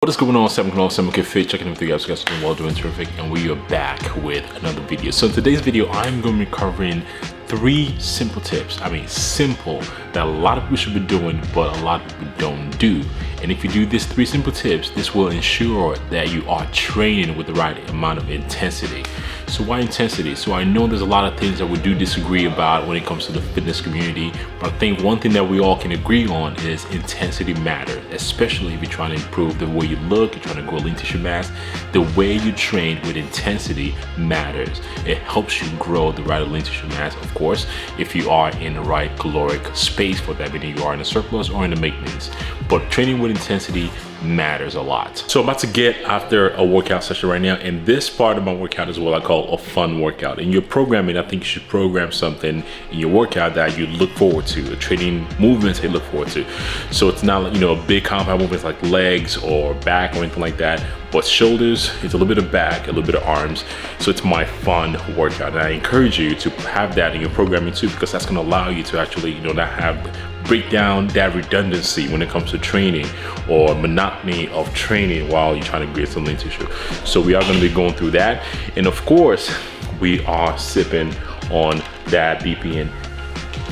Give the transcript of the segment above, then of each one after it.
What is going on? SAMOKFIT, checking in with you guys. You guys are doing well, doing terrific, and we are back with another video. So in today's video, I'm going to be covering 3 simple tips. I mean, simple, that a lot of people should be doing, but a lot of people don't do. And if you do these 3 simple tips, this will ensure that you are training with the right amount of intensity. So why intensity? So I know there's a lot of things that we do disagree about when it comes to the fitness community, but I think one thing that we all can agree on is intensity matters, especially if you're trying to improve the way you look, you're trying to grow lean tissue mass. The way you train with intensity matters. It helps you grow the right lean tissue mass, of course, if you are in the right caloric space for that, meaning you are in a surplus or in the maintenance. But training with intensity matters a lot. So I'm about to get after a workout session right now, and this part of my workout is what I call a fun workout. In your programming, I think you should program something in your workout that you look forward to, a training movements you look forward to. So it's not, you know, a big compound movements like legs or back or anything like that, but shoulders, it's a little bit of back, a little bit of arms. So it's my fun workout, and I encourage you to have that in your programming too, because that's going to allow you to actually, you know, not have break down that redundancy when it comes to training or monotony of training while you're trying to create some lean tissue. So we are going to be going through that, and of course we are sipping on that BPN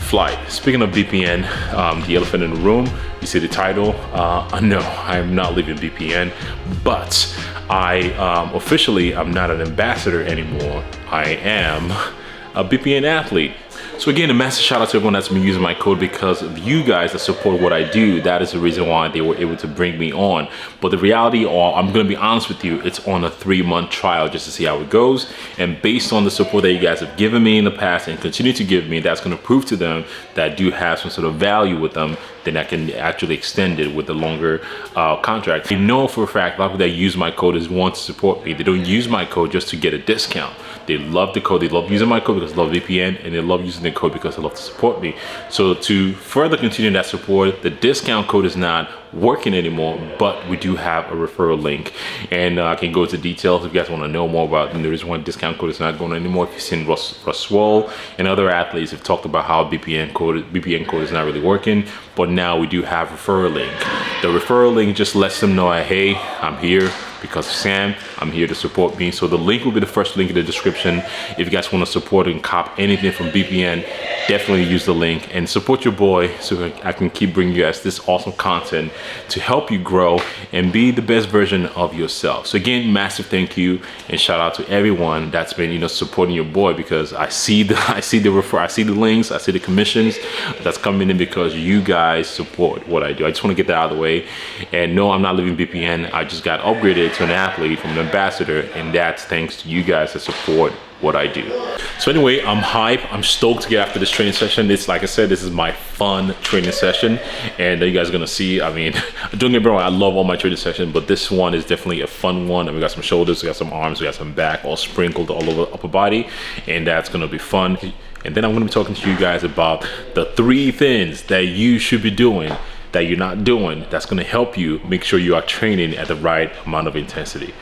flight. Speaking of BPN, the elephant in the room, you see the title. No, I'm not leaving BPN, but I officially I'm not an ambassador anymore. I am a BPN athlete. So again, a massive shout out to everyone that's been using my code. Because of you guys that support what I do, that is the reason why they were able to bring me on. But the reality, or I'm gonna be honest with you, it's on a 3-month trial just to see how it goes. And based on the support that you guys have given me in the past and continue to give me, that's gonna prove to them that I do have some sort of value with them, then I can actually extend it with a longer contract. I know for a fact a lot of people that use my code is want to support me. They don't use my code just to get a discount. They love the code, they love using my code because they love VPN, and they love using the code because they love to support me. So to further continue that support, the discount code is not working anymore, but we do have a referral link, and I can go into details if you guys want to know more about them. There is one discount code that's not going anymore. If you've seen Russell and other athletes have talked about how BPN code is not really working, but now we do have referral link. The referral link just lets them know, hey, I'm here because of Sam, I'm here to support me. So the link will be the first link in the description. If you guys want to support and cop anything from BPN, definitely use the link and support your boy so I can keep bringing you guys this awesome content to help you grow and be the best version of yourself. So again, massive thank you and shout out to everyone that's been, you know, supporting your boy, because I see the links, I see the commissions that's coming in because you guys support what I do. I just want to get that out of the way. And no, I'm not leaving BPN. I just got upgraded to an athlete from an ambassador, and that's thanks to you guys that support what I do. So anyway, I'm hype. I'm stoked to get after this training session. It's like I said, this is my fun training session, and you guys are gonna see, I mean, don't get me wrong, I love all my training sessions, but this one is definitely a fun one. And we got some shoulders, we got some arms, we got some back, all sprinkled all over the upper body, and that's gonna be fun. And then I'm gonna be talking to you guys about the 3 things that you should be doing that you're not doing, that's gonna help you make sure you are training at the right amount of intensity.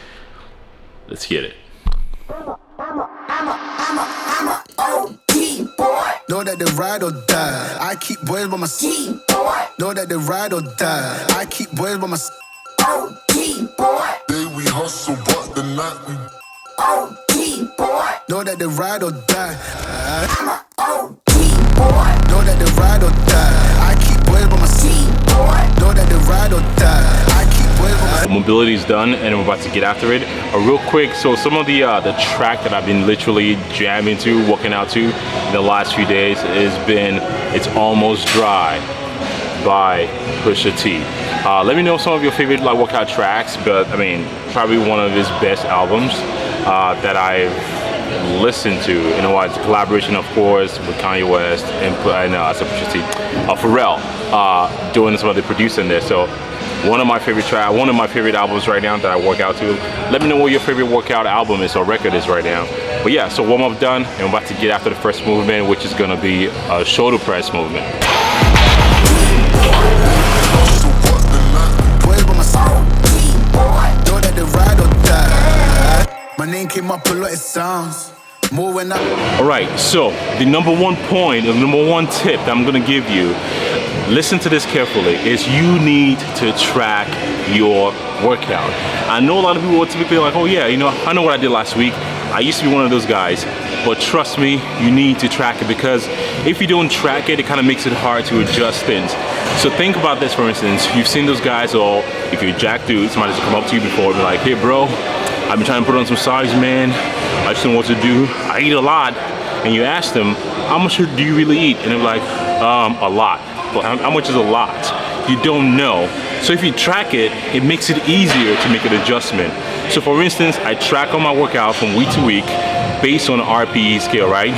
Let's get it. I'm a OG boy. Know that they ride or die. I keep boys by my side. Know that they ride or die. I keep boys by my side. OG boy. Day we hustle, but the night we OG boy. Know that they ride or die. I'm a OG boy. Know that they ride or die. I keep boys by my side. Know that they ride or die. I keep boys by my side. Mobility is done, and we're about to get after it. Real quick, so some of the track that I've been literally jamming to, working out to in the last few days it's Almost Dry by Pusha T. Let me know some of your favorite like workout tracks, but I mean, probably one of his best albums that I've listened to. You know what? It's a collaboration, of course, with Kanye West and Pusha T, Pharrell doing some of the producing there. So one of my favorite albums right now that I work out to. Let me know what your favorite workout album is or record is right now. But yeah, so warm up done, and we're about to get after the first movement, which is gonna be a shoulder press movement. My name came up a lot, it sounds more when I. Alright, so the number 1 point, the number 1 tip that I'm gonna give you, listen to this carefully, is you need to track your workout. I know a lot of people will typically like, oh yeah, you know, I know what I did last week. I used to be one of those guys, but trust me, you need to track it, because if you don't track it, it kind of makes it hard to adjust things. So think about this, for instance. You've seen those guys, or if you're a jack dude, somebody's come up to you before and be like, hey bro, I've been trying to put on some size, man. I just don't know what to do. I eat a lot. And you ask them, how much do you really eat? And they're like, a lot. But how much is a lot? You don't know. So if you track it, it makes it easier to make an adjustment. So for instance, I track on my workout from week to week based on the RPE scale, right?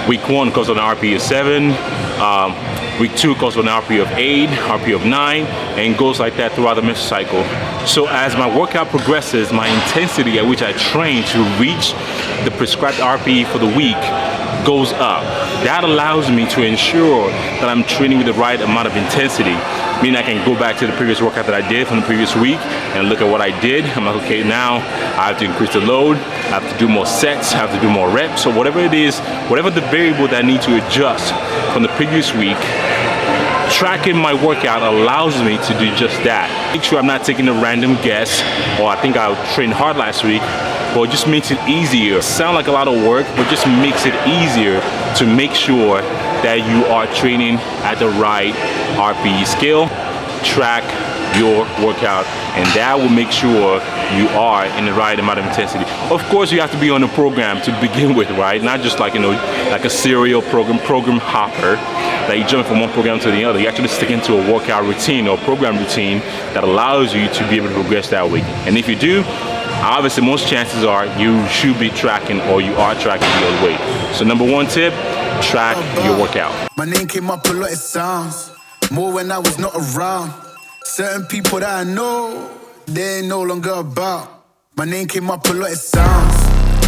Week 1 goes on the RPE of 7, week 2 goes on the RPE of 8, RPE of 9, and goes like that throughout the menstrual cycle. So as my workout progresses, my intensity at which I train to reach the prescribed RPE for the week goes up. That allows me to ensure that I'm training with the right amount of intensity. Meaning I can go back to the previous workout that I did from the previous week and look at what I did. I'm like, okay, now I have to increase the load, I have to do more sets, I have to do more reps. So whatever it is, whatever the variable that I need to adjust from the previous week, tracking my workout allows me to do just that. Make sure I'm not taking a random guess, or I think I trained hard last week, but it just makes it easier. Sound like a lot of work, but just makes it easier to make sure that you are training at the right RPE scale. Track your workout, and that will make sure you are in the right amount of intensity. Of course, you have to be on a program to begin with, right? Not just like, you know, like a serial program hopper that you jump from one program to the other. You actually stick into a workout routine or program routine that allows you to be able to progress that way. And if you do, obviously most chances are you should be tracking, or you are tracking your weight. So number 1 tip, track your workout. My name came up a lot, it sounds more when I was not around. Certain people that I know, they ain't no longer about. My name came up a lot, it sounds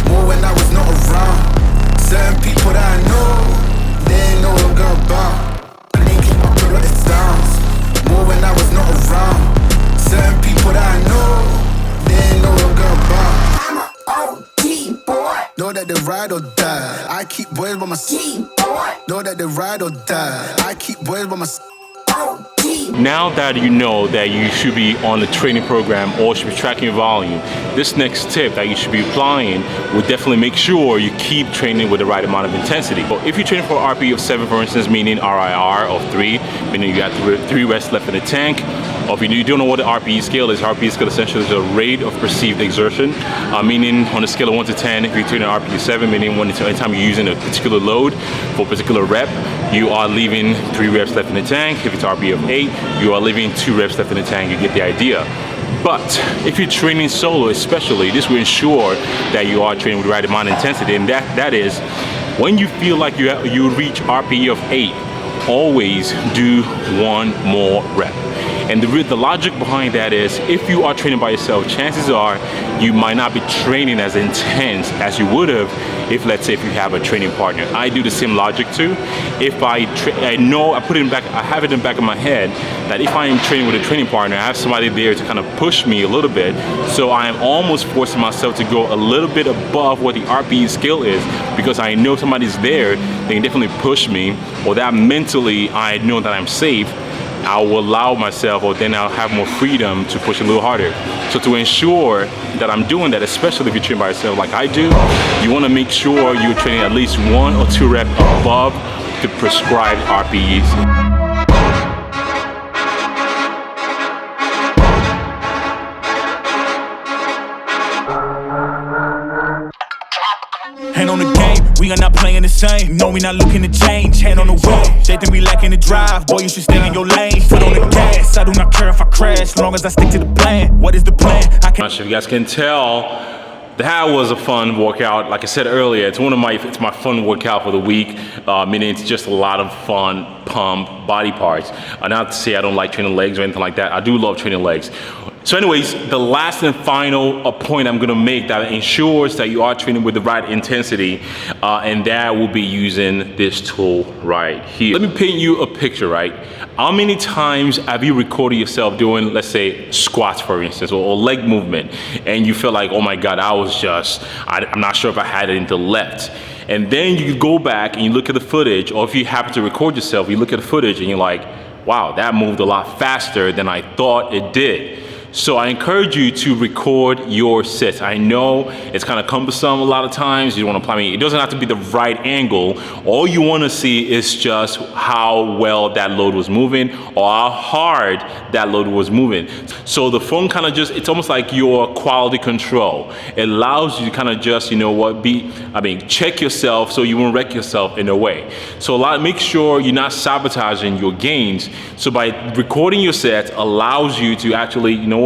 more when I was not around. Certain people that I know, they ain't no longer about. My name came up a lot, it sounds more when I was not around. Certain people that I know, they ain't no longer about. I'm a OG boy. Know that they ride or die. I keep boys by my side. Know that they ride or die. I keep boys by my side. Now that you know that you should be on the training program or should be tracking your volume, this next tip that you should be applying will definitely make sure you keep training with the right amount of intensity. So if you're training for an RPE of 7, for instance, meaning RIR of 3, meaning you got 3 reps left in the tank, or if you don't know what the RPE scale is, RPE scale essentially is a rate of perceived exertion, meaning on a scale of 1 to 10, if you're training RPE 7, meaning anytime you're using a particular load for a particular rep, you are leaving 3 reps left in the tank. If it's RPE of 8, you are leaving 2 reps left in the tank. You get the idea. But if you're training solo especially, this will ensure that you are training with the right amount of intensity, and that is when you feel like you reach RPE of 8, always do 1 more rep. And the logic behind that is, if you are training by yourself, chances are you might not be training as intense as you would have if, let's say, if you have a training partner. I do the same logic too. If I have it in the back of my head that if I am training with a training partner, I have somebody there to kind of push me a little bit. So I am almost forcing myself to go a little bit above what the RPE scale is, because I know somebody's there, they can definitely push me, or that mentally I know that I'm safe. I will allow myself, or then I'll have more freedom to push a little harder. So to ensure that I'm doing that, especially if you train by yourself like I do, you want to make sure you're training at least 1 or 2 reps above the prescribed RPEs. Hand on the game, we are not playing the same. No, we not looking to change. Hand on the wheel, they think we lacking the drive. Boy, you should stay in your lane. Foot on the gas, I do not care if I crash, as long as I stick to the plan. What is the plan? I'm not sure if you guys can tell, that was a fun workout. Like I said earlier, it's my fun workout for the week. Meaning it's just a lot of fun pump body parts. Not to say I don't like training legs or anything like that. I do love training legs. So anyways, the last and final point I'm gonna make that ensures that you are training with the right intensity, and that will be using this tool right here. Let me paint you a picture, right? How many times have you recorded yourself doing, let's say, squats, for instance, or leg movement, and you feel like, oh my God, I'm not sure if I had it in the left. And then you go back and you look at the footage, or if you happen to record yourself, you look at the footage and you're like, wow, that moved a lot faster than I thought it did. So I encourage you to record your sets. I know it's kind of cumbersome a lot of times. You want to apply, it doesn't have to be the right angle. All you want to see is just how well that load was moving or how hard that load was moving. So the phone kind of just, it's almost like your quality control. It allows you to kind of just, you know what, check yourself so you won't wreck yourself in a way. So make sure you're not sabotaging your gains. So by recording your sets allows you to actually, you know what,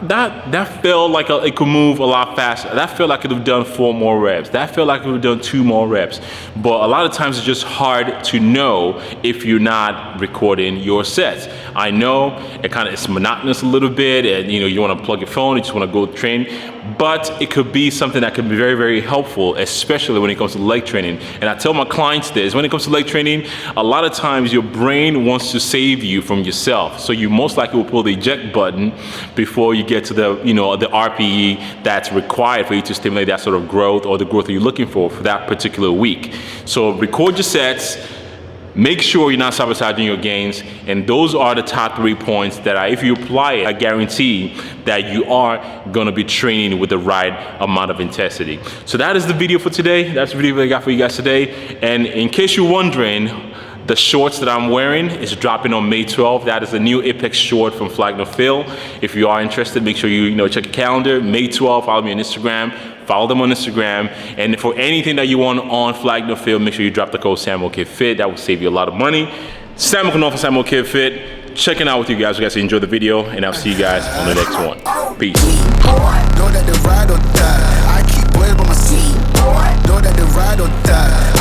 that felt like it could move a lot faster. That felt like it would have done 4 more reps. That felt like it would have done 2 more reps. But a lot of times it's just hard to know if you're not recording your sets. I know it's monotonous a little bit, and you want to plug your phone, you just want to go train. But it could be something that could be very, very helpful, especially when it comes to leg training. And I tell my clients this, when it comes to leg training, a lot of times your brain wants to save you from yourself. So you most likely will pull the eject button before you get to the RPE that's required for you to stimulate that sort of growth or the growth that you're looking for that particular week. So record your sets. Make sure you're not sabotaging your gains, and those are the top 3 points that if you apply it, I guarantee that you are gonna be training with the right amount of intensity. So that is the video for today. That's the video that I got for you guys today. And in case you're wondering, the shorts that I'm wearing is dropping on May 12th. That is a new Apex short from Flag No Fill. If you are interested, make sure you check your calendar. May 12th, follow me on Instagram. Follow them on Instagram. And for anything that you want on Flag No Fill, make sure you drop the code SAMOKFIT. That will save you a lot of money. Samok for SAMOKFIT. Checking out with you guys. You guys enjoy the video, and I'll see you guys on the next one. Peace. Know that the ride or die. I keep boys by my seat. Know that the ride or die.